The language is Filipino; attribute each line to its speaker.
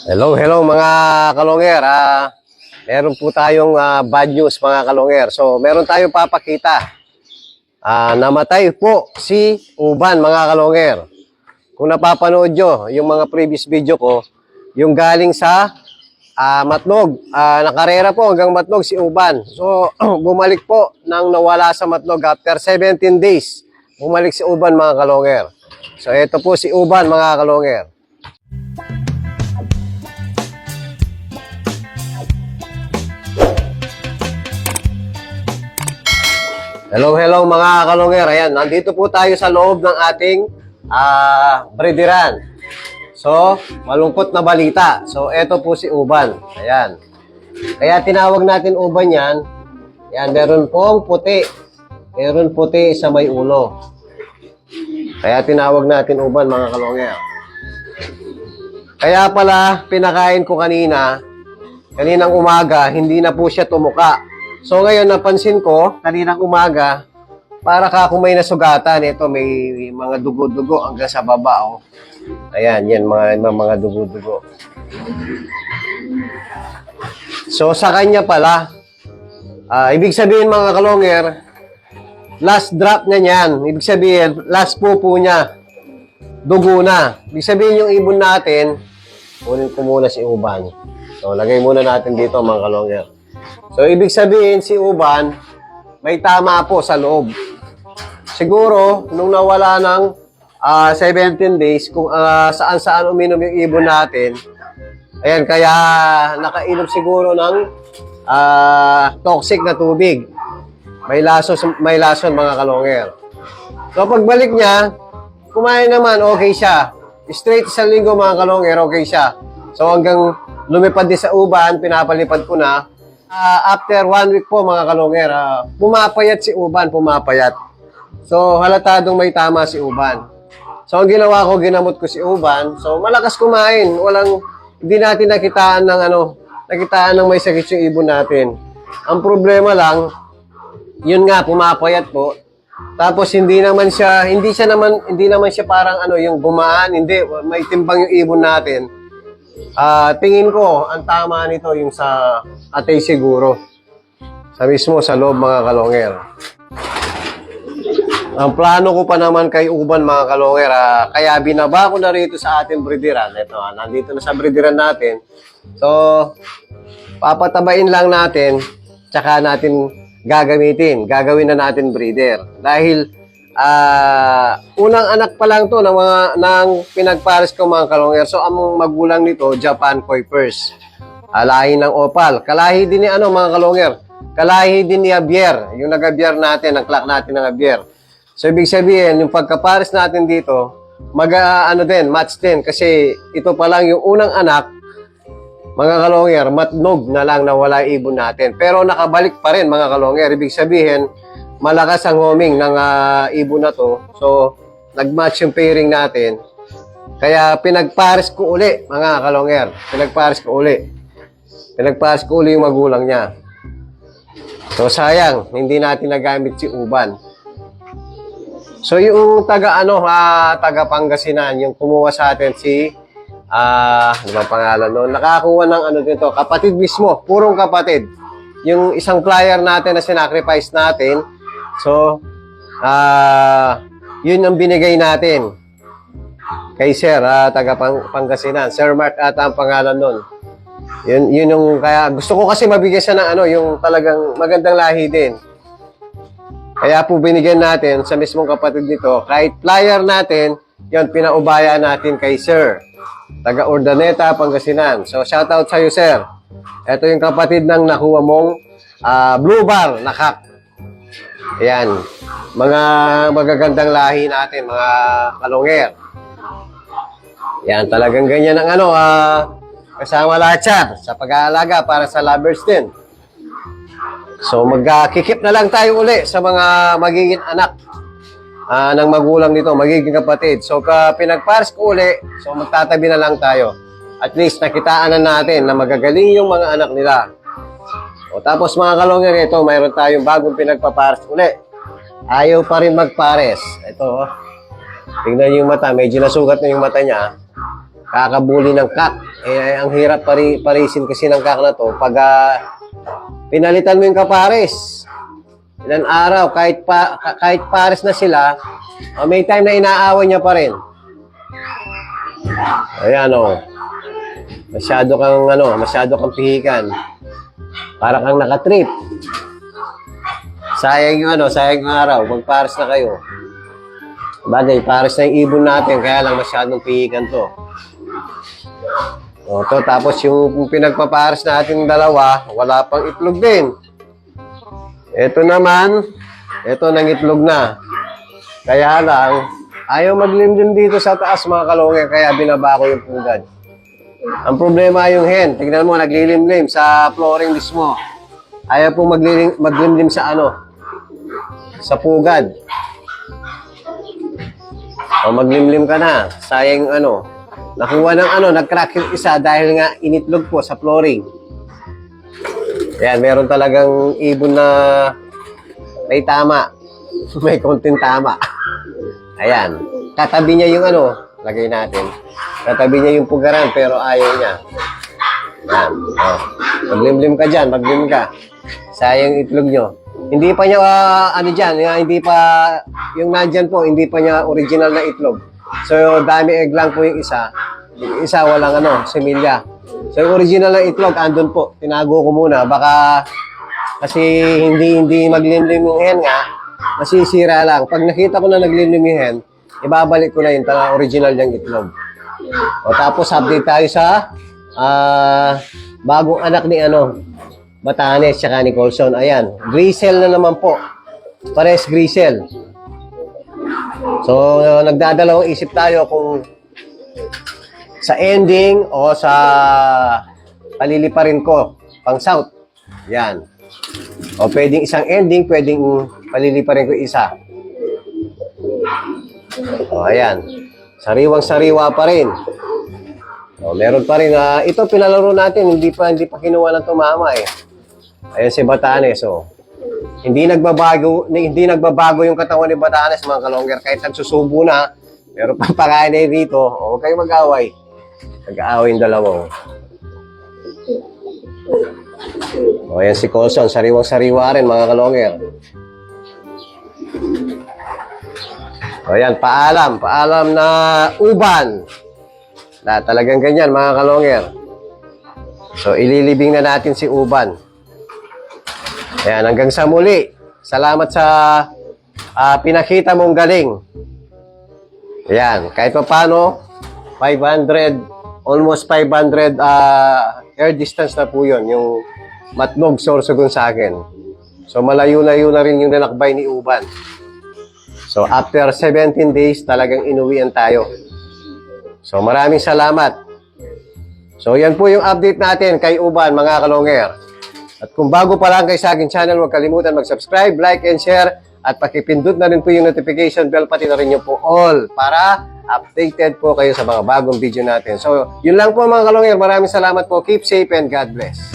Speaker 1: Hello mga kalongger. Meron po tayong bad news mga kalongger. So, meron tayong papakita. Namatay po si Uban mga kalongger. Kung napapanood nyo, yung mga previous video ko, yung galing sa Matlog. Nakarera po hanggang Matlog si Uban. So, bumalik po nang nawala sa Matlog after 17 days. Bumalik si Uban mga kalongger. So, ito po si Uban mga kalongger. Hello mga kalongger. Ayan, nandito po tayo sa loob ng ating breederan. So, malungkot na balita. So, eto po si Uban. Ayan. Kaya tinawag natin Uban yan. Ayan, meron pong puti. Meron puti sa may ulo. Kaya tinawag natin Uban mga kalongger. Kaya pala, pinakain ko kaninang umaga, hindi na po siya tumuka. So ngayon napansin ko, kaninang umaga, para ka kung may nasugatan, ito may mga dugo-dugo hanggang sa baba. Oh. Ayan, yan mga dugo-dugo. So sa kanya pala, ibig sabihin mga kalongger, last drop niya niyan. Ibig sabihin, last pupo niya, dugo na. Ibig sabihin yung ibon natin, kunin ko muna si Uban. So lagay muna natin dito mga kalongger. So, ibig sabihin, si Uban, may tama po sa loob. Siguro, nung nawala ng 17 days, kung saan-saan uminom yung ibon natin, ayan, kaya nakainom siguro ng toxic na tubig. May lason mga kalongger. So, pagbalik niya, kumain naman, okay siya. Straight sa linggo mga kalongger, okay siya. So, hanggang lumipad din sa Uban, pinapalipad ko na. After 1 week po mga kalongger, pumapayat si Uban, pumapayat. So halatadong may tama si Uban. So ang ginawa ko, ginamot ko si Uban. So malakas kumain, hindi natin nakitaan ng may sakit yung ibon natin. Ang problema lang, yun nga pumapayat po. Tapos hindi naman siya parang yung gumaan, hindi may timbang yung ibon natin. Tingin ko, ang tama nito yung sa atay siguro. Sa loob mga kalongger. Ang plano ko pa naman kay Uban mga kalongger, kaya binaba ko na rito sa ating breederan. Ito, nandito na sa breederan natin. So, papatabain lang natin, tsaka natin gagamitin. Gagawin na natin breeder. Dahil, unang anak pa lang to ng pinagpares ko mga kalongger. So, ang magulang nito, Japan Kuipers. Lahi ng opal. Kalahi din ni mga kalongger. Kalahi din ni Abier. Yung nag-Abier natin, ang clock natin ng Abier. So, ibig sabihin, yung pagkapares natin dito, match din. Kasi ito pa lang yung unang anak, mga kalongger, matnog na lang na wala ibon natin. Pero nakabalik pa rin mga kalongger. Ibig sabihin, malakas ang homing ng ibon na to. So, nag-match yung pairing natin. Kaya pinagpares ko uli, mga kalongger. Pinagpares ko uli yung magulang niya. So, sayang, hindi natin nagamit si Uban. So, yung taga Pangasinan, yung kumuha sa atin ano bang pangalan no? Nakakuha ng dito, kapatid mismo, purong kapatid. Yung isang flyer natin na sinacrifice natin, so, yun ang binigay natin kay Sir, taga Pangasinan. Sir Mark ata ang pangalan nun. Yun yung, kaya gusto ko kasi mabigyan siya ng yung talagang magandang lahi din. Kaya po binigyan natin sa mismong kapatid nito, kahit flyer natin, yun, pinaubaya natin kay Sir, taga Urdaneta, Pangasinan. So, shoutout sa'yo, Sir. Ito yung kapatid ng nakuha mong blue bar na kak. Ayan. Mga magagandang lahi natin, mga kalongger. Yan, talagang ganyan ang kasama lahat siya sa pag-aalaga para sa lovers din. So, magkikip na lang tayo uli sa mga magiging anak ng magulang nito, magiging kapatid. So, pinagpares ko uli, so magtatabi na lang tayo. At least, nakitaan na natin na magagaling yung mga anak nila. O, tapos mga kalongger, ito, mayroon tayong bagong pinagpapares uli. Ayaw pa rin magpares. Ito, tingnan yung mata. Medyo nasugat na yung mata niya. Kakabuli ng kak. ang hirap parisin kasi ng kak na to. Pag pinalitan mo yung kapares, ilan araw, kahit pares na sila, may time na inaaway niya pa rin. Ayan o. Masyado kang pihikan. Para kang nakatrip. Sayang yung araw. Magpares na kayo. Bagay, pares na yung ibon natin, kaya lang masyadong pihikan to. O, to, tapos yung pinagpapares natin dalawa, wala pang itlog din. Ito naman, ito nang itlog na. Kaya lang, ayaw maglimlim dito sa taas mga kalongger, kaya binaba ko yung pugad. Ang problema yung hen, tignan mo, naglilimlim sa flooring mismo. Ayaw pong maglimlim sa sa pugad. O maglimlim ka na, sayang nakuha ng nag-crack yung isa dahil nga initlog po sa flooring. Ayan, meron talagang ibon na may tama. May konting tama. Ayan. Katabi niya yung lagay natin. Katabi niya yung pugaran pero ayaw niya. Ayan. Oh. Maglimlim ka dyan, maglimlim ka. Sayang itlog nyo. Hindi pa niya, hindi pa, yung nandyan po, hindi pa niya original na itlog. So, dami egg lang po yung isa. Yung isa, walang semilya. So, yung original na itlog, andun po. Tinago ko muna. Baka, kasi hindi maglimlim yung hen nga, masisira lang. Pag nakita ko na naglimlim yung hen, ibabalik ko na yung original niyang itlog. O, tapos, update tayo sa bagong anak ni Batanes, tsaka ni Colson. Ayan, Grisel na naman po. Pares Grisel. So, nagdadalawang isip tayo kung sa ending o sa paliliparin ko, pang south. Yan. O pwedeng isang ending, pwedeng paliliparin ko isa. O, ayan. Sariwang-sariwa pa rin. O, meron pa rin. Ito, pinalaro natin. Hindi pa kinuha ng tumama eh. Ayan si Batanes. O. Hindi nagbabago yung katawan ni Batanes, mga kalongger. Kahit nagsusubo na, pero papakain na rito. O, huwag kayong mag-away. Nag-aaway yung dalawa. O, ayan si Colson. Sariwang-sariwa rin, mga kalongger. O, ayan. Paalam. Paalam na uban. Talagang ganyan, mga kalongger. So, ililibing na natin si uban. Ayan, hanggang sa muli. Salamat sa pinakita mong galing. Ayan, kahit pa paano, 500, almost 500 air distance na po yun, yung Matnog, Sorsogon sa akin. So, malayo-layo na rin yung nalakbay ni Uban. So, after 17 days, talagang inuwian tayo. So, maraming salamat. So, yan po yung update natin kay Uban, mga kalongger. At kung bago pa lang kayo sa aking channel, huwag kalimutan mag-subscribe, like, and share. At pakipindot na rin po yung notification bell, pati na rin yung po all para updated po kayo sa mga bagong video natin. So, yun lang po mga kalongger. Maraming salamat po. Keep safe and God bless.